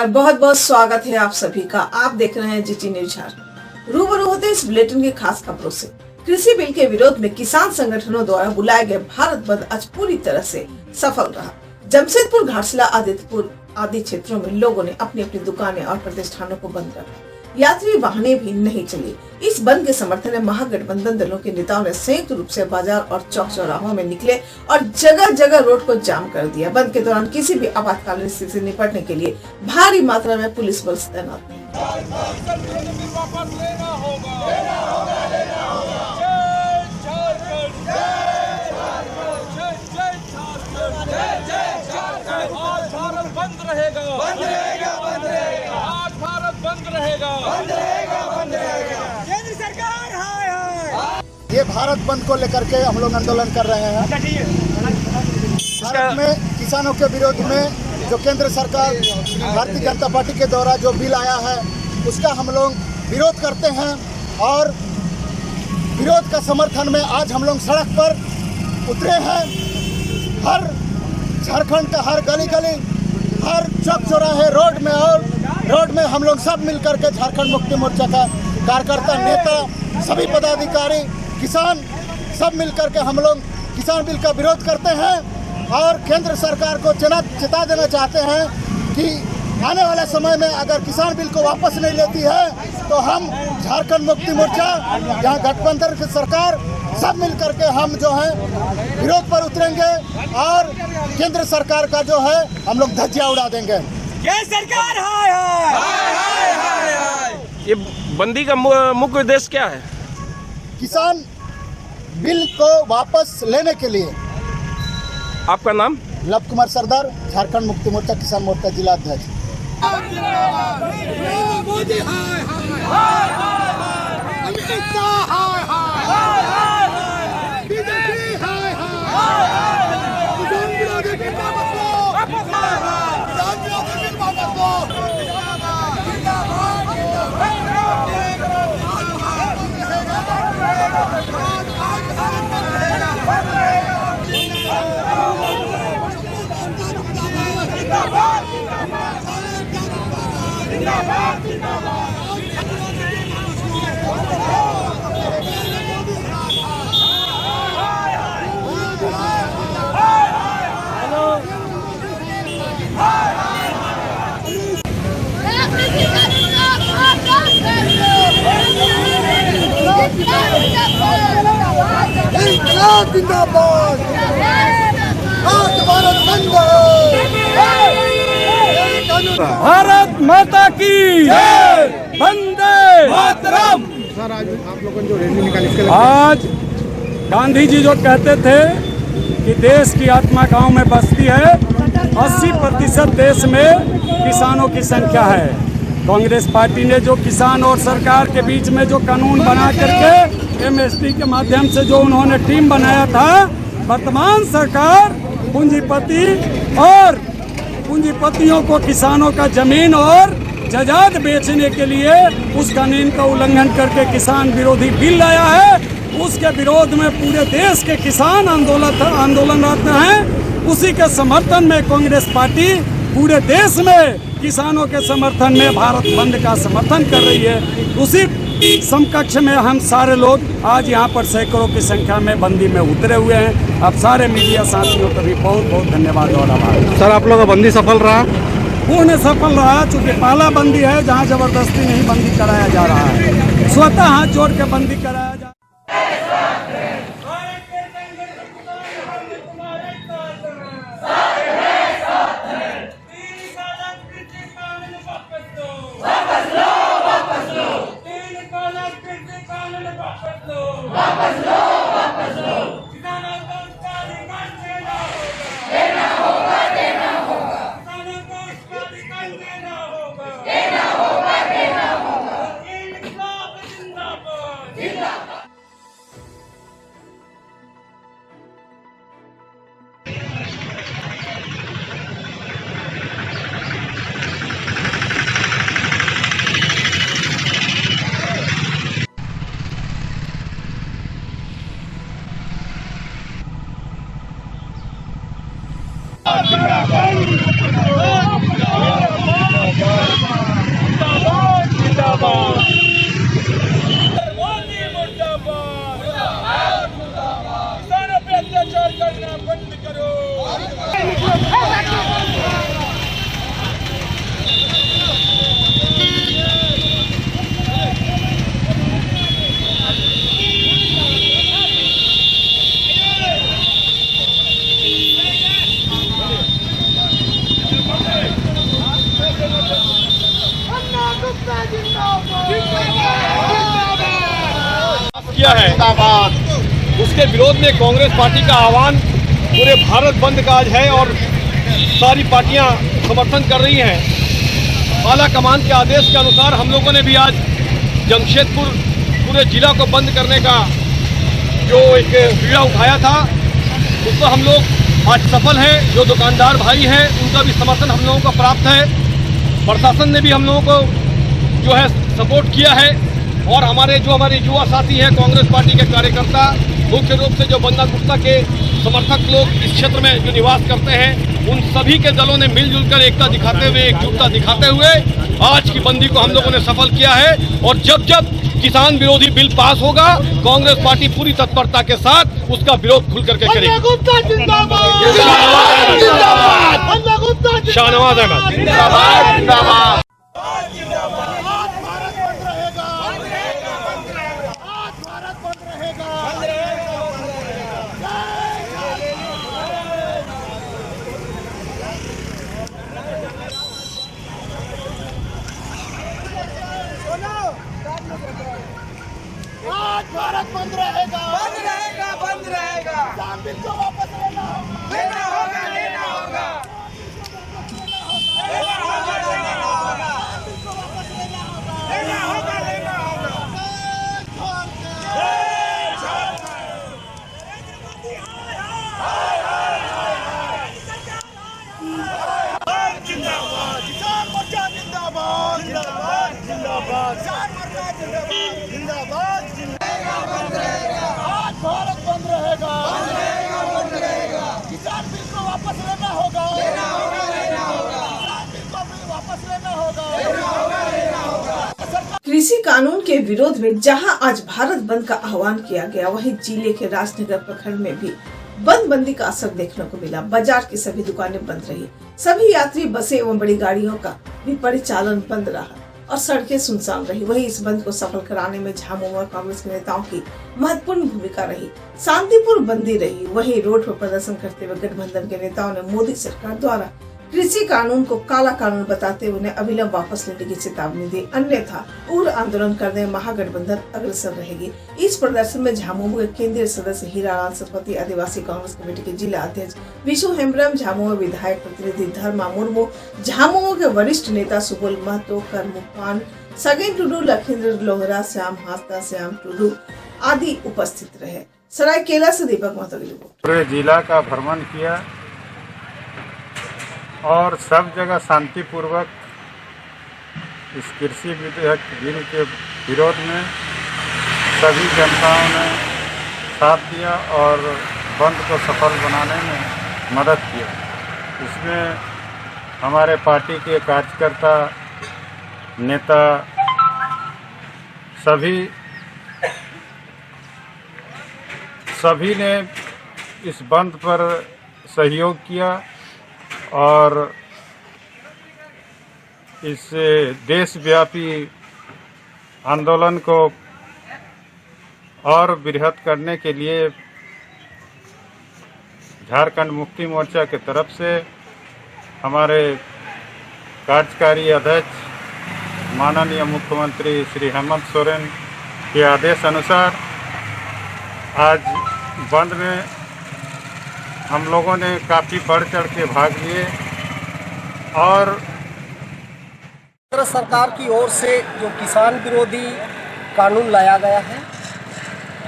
नमस्कार, बहुत बहुत स्वागत है आप सभी का। आप देख रहे हैं जीटी न्यूज झारखंड। रूबरू होते इस बुलेटिन की खास खबरों से। कृषि बिल के विरोध में किसान संगठनों द्वारा बुलाए गए भारत बंद आज पूरी तरह से सफल रहा। जमशेदपुर, घाटशिला, आदित्यपुर आदि क्षेत्रों में लोगों ने अपनी अपनी दुकानें और प्रतिष्ठानों को बंद रखा। यात्री वाहनें भी नहीं चली। इस बंद के समर्थन में महागठबंधन दलों के नेताओं ने संयुक्त रूप से बाजार और चौक चौराहों में निकले और जगह जगह रोड को जाम कर दिया। बंद के दौरान किसी भी आपातकालीन स्थिति से निपटने के लिए भारी मात्रा में पुलिस बल तैनात है। केंद्र सरकार हाय हाय। ये भारत बंद को लेकर के हम लोग आंदोलन कर रहे हैं। भारत में किसानों के विरोध में जो केंद्र सरकार भारतीय जनता पार्टी के द्वारा जो बिल आया है उसका हम लोग विरोध करते हैं और विरोध का समर्थन में आज हम लोग सड़क पर उतरे हैं। हर झारखंड का हर गली गली, हर चौक चौराहे, रोड में हम लोग सब मिलकर के झारखंड मुक्ति मोर्चा का कार्यकर्ता, नेता, सभी पदाधिकारी, किसान सब मिलकर के हम लोग किसान बिल का विरोध करते हैं और केंद्र सरकार को चेता देना चाहते हैं कि आने वाले समय में अगर किसान बिल को वापस नहीं लेती है तो हम झारखंड मुक्ति मोर्चा, यहाँ गठबंधन की सरकार सब मिलकर के हम जो है विरोध पर उतरेंगे और केंद्र सरकार का जो है हम लोग धज्जियां उड़ा देंगे। ये सरकार हाय हाय हाय हाय हाय। ये बंदी का मुख्य उद्देश्य क्या है? किसान बिल को वापस लेने के लिए। आपका नाम? लव कुमार सरदार, झारखंड मुक्ति मोर्चा किसान मोर्चा जिला अध्यक्ष। मोदी हाय हाय हाय, अमित शाह हाय हाय हाय, बीजेपी हाय हाय, किसान विरोधी बिल वापस लो, किसान विरोधी बिल वापस लो। जिंदाबाद, आज भारत बंद। भारत माता की जय, वंदे मातरम। सर, आज आप लोगों ने जो रैली निकाली इसके आज गांधी जी जो कहते थे कि देश की आत्मा गांव में बसती है, 80% देश में किसानों की संख्या है। कांग्रेस पार्टी ने जो किसान और सरकार के बीच में जो कानून बना करके MSP के माध्यम से जो उन्होंने टीम बनाया था, वर्तमान सरकार पूंजीपतियों को किसानों का जमीन और जायदाद बेचने के लिए उस कानून का उल्लंघन करके किसान विरोधी बिल लाया है। उसके विरोध में पूरे देश के किसान आंदोलनरत हैं। उसी के समर्थन में कांग्रेस पार्टी पूरे देश में किसानों के समर्थन में भारत बंद का समर्थन कर रही है। उसी समकक्ष में हम सारे लोग आज यहाँ पर सैकड़ों की संख्या में बंदी में उतरे हुए हैं। अब सारे मीडिया साथियों को भी बहुत बहुत धन्यवाद और आभार। सर, आप लोगों का बंदी सफल रहा? पूर्ण सफल रहा, चूँकि पहला बंदी है जहाँ जबरदस्ती नहीं बंदी कराया जा रहा है, स्वतः हाथ जोड़ के बंदी कराया जा। जिंदाबाद। किया है, उसके विरोध में कांग्रेस पार्टी का आह्वान पूरे भारत बंद का आज है और सारी पार्टियां समर्थन कर रही हैं। आला कमान के आदेश के अनुसार हम लोगों ने भी आज जमशेदपुर पूरे जिला को बंद करने का जो एक बीड़ा उठाया था, उस पर हम लोग आज सफल हैं। जो दुकानदार भाई हैं उनका भी समर्थन हम लोगों को प्राप्त है। प्रशासन ने भी हम लोगों को जो है सपोर्ट किया है और हमारे युवा साथी हैं, कांग्रेस पार्टी के कार्यकर्ता, मुख्य रूप से जो बंदा गुप्ता के समर्थक लोग इस क्षेत्र में जो निवास करते हैं, उन सभी के दलों ने मिलजुल कर एकता दिखाते हुए, एकजुटता दिखाते हुए आज की बंदी को हम लोगों ने सफल किया है। और जब जब किसान विरोधी बिल पास होगा, कांग्रेस पार्टी पूरी तत्परता के साथ उसका विरोध खुल करके करेगी। शाहनवाज अहमद। आज भारत बंद रहेगा, बंद रहेगा, बंद रहेगा। किसान बिल को वापस लेना होगा, लेना होगा, लेना होगा, लेना होगा, लेना होगा, बिल को वापस लेना होगा, लेना होगा, लेना होगा। जिंदाबाद, किसान मोर्चा जिंदाबाद, जिंदाबाद, जिंदाबाद, किसान मोर्चा जिंदाबाद, जिंदाबाद, जिंदाबाद। आज भारत बंद रहेगा, बंद रहेगा, बंद रहेगा। किसान बिल को वापस लेना होगा, लेना होगा, लेना होगा। किसान बिल को भी वापस लेना होगा, लेना होगा, लेना होगा। कृषि कानून के विरोध में जहां आज भारत बंद का आह्वान किया गया, वहीं जिले के राजनगर प्रखंड में भी बंदी का असर देखने को मिला। बाजार की सभी दुकानें बंद रही, सभी यात्री बसें एवं बड़ी गाड़ियों का भी परिचालन बंद रहा और सड़कें सुनसान रही। वहीं इस बंद को सफल कराने में झामुमो कांग्रेस के नेताओं की महत्वपूर्ण भूमिका रही। शांतिपूर्ण बंदी रही। वहीं रोड पर प्रदर्शन करते हुए गठबंधन के नेताओं ने मोदी सरकार द्वारा कृषि कानून को काला कानून बताते हुए उन्हें अविलंब वापस लेने की चेतावनी दी, अन्यथा उग्र आंदोलन करने महागठबंधन अग्रसर रहेगी। इस प्रदर्शन में झामुमो के केंद्रीय सदस्य हीरालाल सतपथी, आदिवासी कांग्रेस कमेटी के जिला अध्यक्ष विशु हेम्ब्रम, झामुमो विधायक प्रतिनिधि धर्मा मुर्मू, झामुमो के वरिष्ठ नेता सुबोल महतो, करमुपान, सगेन टुडू, लखींद्र लोहरा, श्याम हास्ता, श्याम टुडू आदि उपस्थित रहे। सरायकेला से दीपक महतो की रिपोर्ट। पूरे जिला का भ्रमण किया और सब जगह शांतिपूर्वक इस कृषि विधेयक बिल के विरोध में सभी जनताओं ने साथ दिया और बंद को सफल बनाने में मदद किया। इसमें हमारे पार्टी के कार्यकर्ता, नेता सभी ने इस बंद पर सहयोग किया और इस देशव्यापी आंदोलन को और बृहद करने के लिए झारखंड मुक्ति मोर्चा की तरफ से हमारे कार्यकारी अध्यक्ष माननीय मुख्यमंत्री श्री हेमंत सोरेन के आदेश अनुसार आज बंद में हम लोगों ने काफ़ी बढ़ चढ़ के भाग लिए और केंद्र सरकार की ओर से जो किसान विरोधी कानून लाया गया है,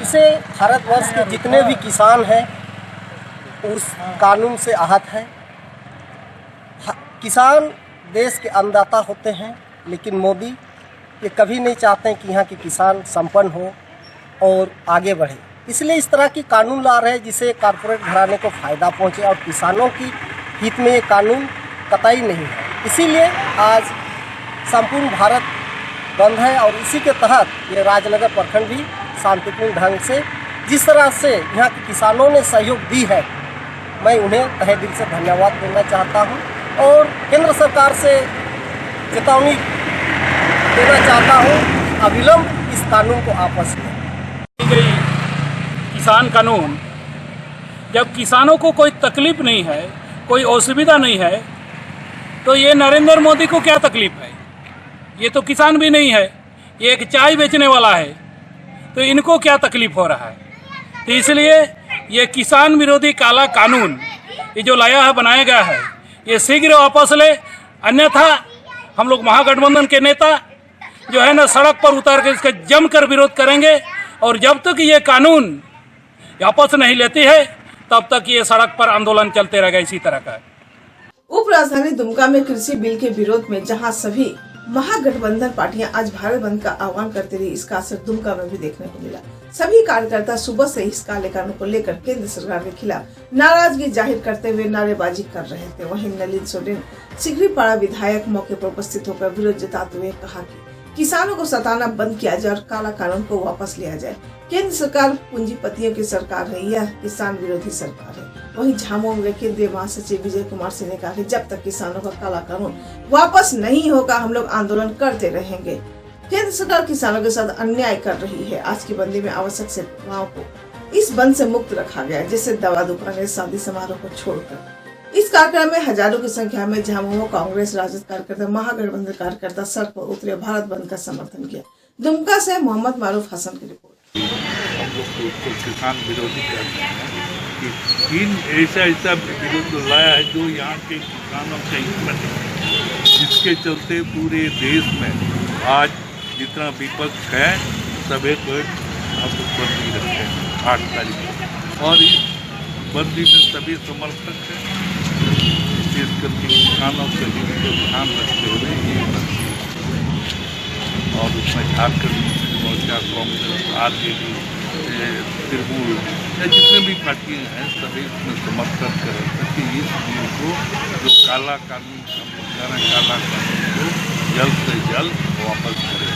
इसे भारतवर्ष के जितने भी किसान हैं उस कानून से आहत है। किसान देश के अन्नदाता होते हैं, लेकिन मोदी ये कभी नहीं चाहते हैं कि यहाँ के किसान संपन्न हो और आगे बढ़े, इसलिए इस तरह की कानून ला रहे हैं जिससे कारपोरेट घराने को फ़ायदा पहुँचे और किसानों की हित में ये कानून कतई नहीं है। इसीलिए आज संपूर्ण भारत बंद है और इसी के तहत ये राजनगर प्रखंड भी शांतिपूर्ण ढंग से, जिस तरह से यहाँ के किसानों ने सहयोग दी है, मैं उन्हें तहे दिल से धन्यवाद देना चाहता हूँ और केंद्र सरकार से चेतावनी देना चाहता हूँ अविलंब इस कानून को वापस लें। किसान कानून, जब किसानों को कोई तकलीफ नहीं है, कोई असुविधा नहीं है, तो ये नरेंद्र मोदी को क्या तकलीफ है? ये तो किसान भी नहीं है, ये एक चाय बेचने वाला है तो इनको क्या तकलीफ हो रहा है। तो इसलिए ये किसान विरोधी काला कानून ये जो लाया है, बनाया गया है, ये शीघ्र वापस ले, अन्यथा हम लोग महागठबंधन के नेता जो है ना सड़क पर उतर कर इसका जमकर विरोध करेंगे। और जब तक ये कानून वापस नहीं लेती है तब तक ये सड़क पर आंदोलन चलते रहेगा इसी तरह का। उप राजधानी दुमका में कृषि बिल के विरोध में जहां सभी महागठबंधन पार्टियां आज भारत बंद का आह्वान करती रही, इसका असर दुमका में भी देखने को मिला। सभी कार्यकर्ता सुबह से इस काले कानून को लेकर केंद्र सरकार के खिलाफ नाराजगी जाहिर करते हुए नारेबाजी कर रहे थे। वहीं नलिन सोरेन सिकरीपाड़ा विधायक मौके पर उपस्थित होकर विरोध जताते हुए कहा कि किसानों को सताना बंद किया जाए और काला कानून को वापस लिया जाए। केंद्र सरकार पूंजीपतियों की सरकार है, यह किसान विरोधी सरकार है। वहीं झामुमो में केंद्रीय महासचिव विजय कुमार सिंह ने कहा कि जब तक किसानों का काला कानून वापस नहीं होगा हम लोग आंदोलन करते रहेंगे। केंद्र सरकार किसानों के साथ अन्याय कर रही है। आज की बंदी में आवश्यक सेवाओं को इस बंद से मुक्त रखा गया, जैसे दवा दुकानें, शादी समारोह को छोड़कर। इस कार्यक्रम में हजारों की संख्या में झामुमो कांग्रेस, राजद कार्यकर्ता, महागठबंधन कार्यकर्ता सड़क पर उतरे, भारत बंद का समर्थन किया। दुमका से मोहम्मद मारूफ हसन की रिपोर्ट। हम लोग तो उसको किसान विरोधी कहते हैं कि इन ऐसा विरोध लाया है जो यहाँ के किसानों के हित में है, जिसके चलते पूरे देश में आज जितना विपक्ष है सब एक हम लोग बंदी रखते हैं 8 तारीख को, और इस बंदी में सभी समर्थक हैं। विशेष करके किसानों के हित को ध्यान रखते हुए ये बंदी, और उसमें झारखंड मोर्चा, कांग्रेस, RJD, तृणमूल या जितने भी पार्टियाँ हैं सभी इसमें समर्थन करें ताकि इस बिल को जो काला कानून काला कानून को जल्द से जल्द वापस करें।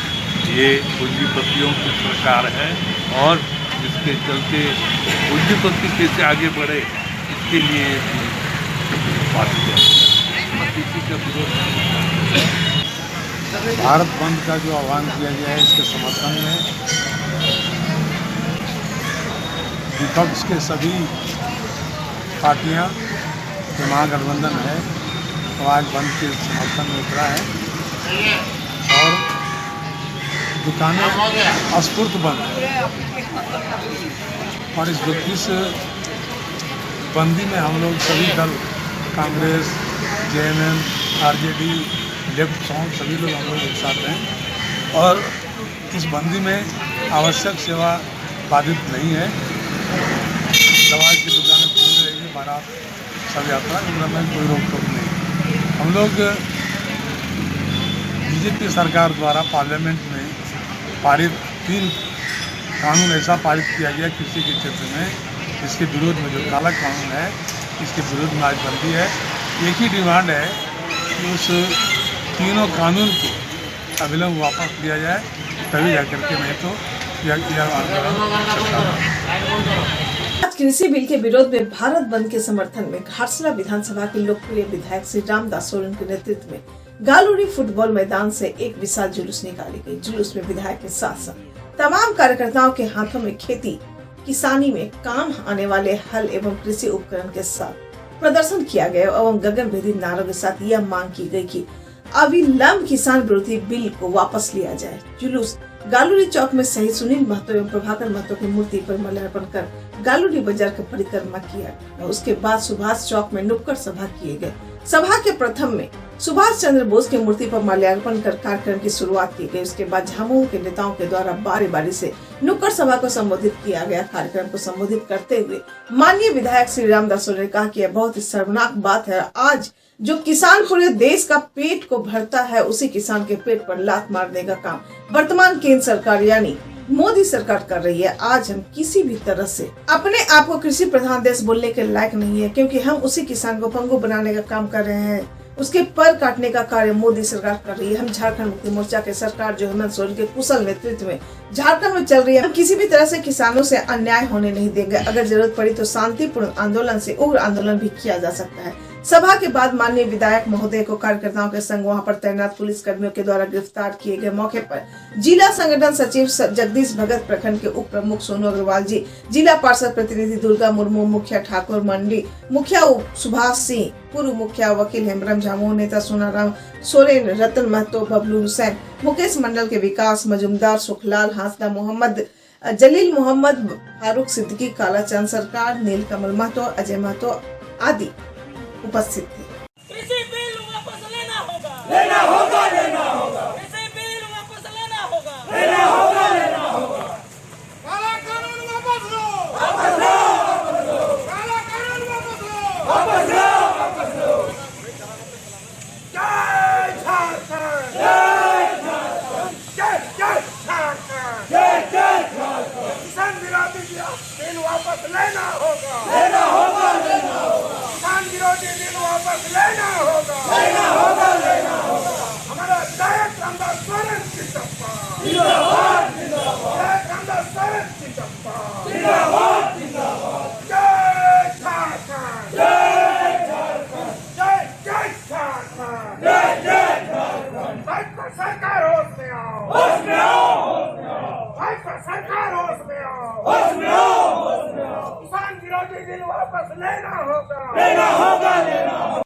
ये पूंजीपतियों की सरकार है और इसके चलते पूंजीपति कैसे आगे बढ़े इसके लिए बात किसी का विरोध। भारत बंद का जो आह्वान किया गया है इसके समर्थन में विपक्ष के सभी पार्टियां जो महागठबंधन है तो आज बंद के समर्थन में उतरा है और दुकानें अस्फूर्त बंद है। और इस बंदी में हम लोग सभी दल, Congress, JMM, RJD, left front सभी लोग हम लोग एक साथ हैं और इस बंदी में आवश्यक सेवा बाधित नहीं है। दवा की दुकानें खुली रहेगी, बारात, सब यात्रा में कोई रोक टोक नहीं। हम लोग बीजेपी सरकार द्वारा पार्लियामेंट में पारित 3 कानून ऐसा पारित किया गया कृषि के क्षेत्र में, इसके विरोध में जो काला कानून है इसके विरोध में आज बंदी है। एक ही डिमांड है कि उस तीनों कानून को अविलंब वापस लिया जाए, तभी जाकर के, नहीं तो यह आंदोलन। आज कृषि बिल के विरोध में भारत बंद के समर्थन में घाटशिला विधानसभा के लोकप्रिय विधायक श्री रामदास सोरेन के नेतृत्व में गालूरी फुटबॉल मैदान से एक विशाल जुलूस निकाली गई। जुलूस में विधायक के साथ साथ तमाम कार्यकर्ताओं के हाथों में खेती किसानी में काम आने वाले हल एवं कृषि उपकरण के साथ प्रदर्शन किया गया एवं गगनभेदी नारों के साथ यह मांग की गई कि अविलंब किसान विरोधी बिल को वापस लिया जाए। जुलूस गालूरी चौक में शहीद सुनील महतो एवं प्रभाकर महतो की मूर्ति पर माल्यार्पण कर गालूरी बाजार की परिक्रमा किया। उसके बाद सुभाष चौक में नुक्कड़ सभा किए गए। सभा के प्रथम में सुभाष चंद्र बोस की मूर्ति पर माल्यार्पण कर कार्यक्रम की शुरुआत की गई। उसके बाद झामुमो के नेताओं के द्वारा बारी बारी से नुक्कड़ सभा को संबोधित किया गया। कार्यक्रम को संबोधित करते हुए माननीय विधायक श्री रामदास सोरेन ने कहा कि यह बहुत ही शर्मनाक बात है। आज जो किसान पूरे देश का पेट को भरता है, उसी किसान के पेट पर लात मारने का काम वर्तमान केंद्र सरकार यानी मोदी सरकार कर रही है। आज हम किसी भी तरह से अपने आप को कृषि प्रधान देश बोलने के लायक नहीं है, क्योंकि हम उसी किसान को पंगु बनाने का काम कर रहे हैं। उसके पर काटने का कार्य मोदी सरकार कर रही है। हम झारखंड मुक्ति मोर्चा के सरकार जो हेमंत सोरेन के कुशल नेतृत्व में झारखंड में चल रही है, हम किसी भी तरह से किसानों से अन्याय होने नहीं देंगे। अगर जरूरत पड़ी तो शांतिपूर्ण आंदोलन से उग्र आंदोलन भी किया जा सकता है। सभा के बाद माननीय विधायक महोदय को कार्यकर्ताओं के संग वहां पर तैनात पुलिस कर्मियों के द्वारा गिरफ्तार किए गए। मौके पर जिला संगठन सचिव जगदीश भगत, प्रखंड के उप प्रमुख सोनू अग्रवाल जी, जिला पार्षद प्रतिनिधि दुर्गा मुर्मू, मुखिया ठाकुर मंडी, मुखिया सुभाष सिंह, पूर्व मुखिया वकील हेमराम झामुमो, नेता सोनाराम सोरेन, रतन महतो, बबलू हुसैन, मुकेश मंडल के विकास मजुमदार, सुखलाल हांसदा, मोहम्मद जलील मोहम्मद, फारूक सिद्दीकी, कालाचंद सरकार, नीलकमल महतो, अजय महतो आदि उपस्थित थे। कृषि बिल वापस लेना होगा, लेना होगा, लेना होगा, कृषि बिल वापस लेना होगा, लेना होगा, लेना होगा। काला कानून वापस लो, वापस लो, वापस लो। काला कानून वापस लो, वापस लो, वापस लो। जय झारखंड, जय झारखंड, जय जय झारखंड, जय जय झारखंड। किसान विरोधी बिल वापस लेना होगा, लेना होगा, लेना होगा। किसान विरोधी बिल वापस लेना होगा, लेना होगा, लेना होगा। हमारा विधायक रामदास सोरेन जिंदाबाद, जिंदाबाद, जिंदाबाद। विधायक रामदास सोरेन जिंदाबाद, जिंदाबाद, जिंदाबाद। जय झारखंड, जय झारखंड, जय जय झारखंड, जय जय झारखंड। भाजपा सरकार होश में आओ, होश में आओ, होश में आओ। भाजपा सरकार होश में आओ, होश में आओ, होश में आओ। किसान विरोधी बिल वापस लेना होगा, लेना होगा, लेना होगा।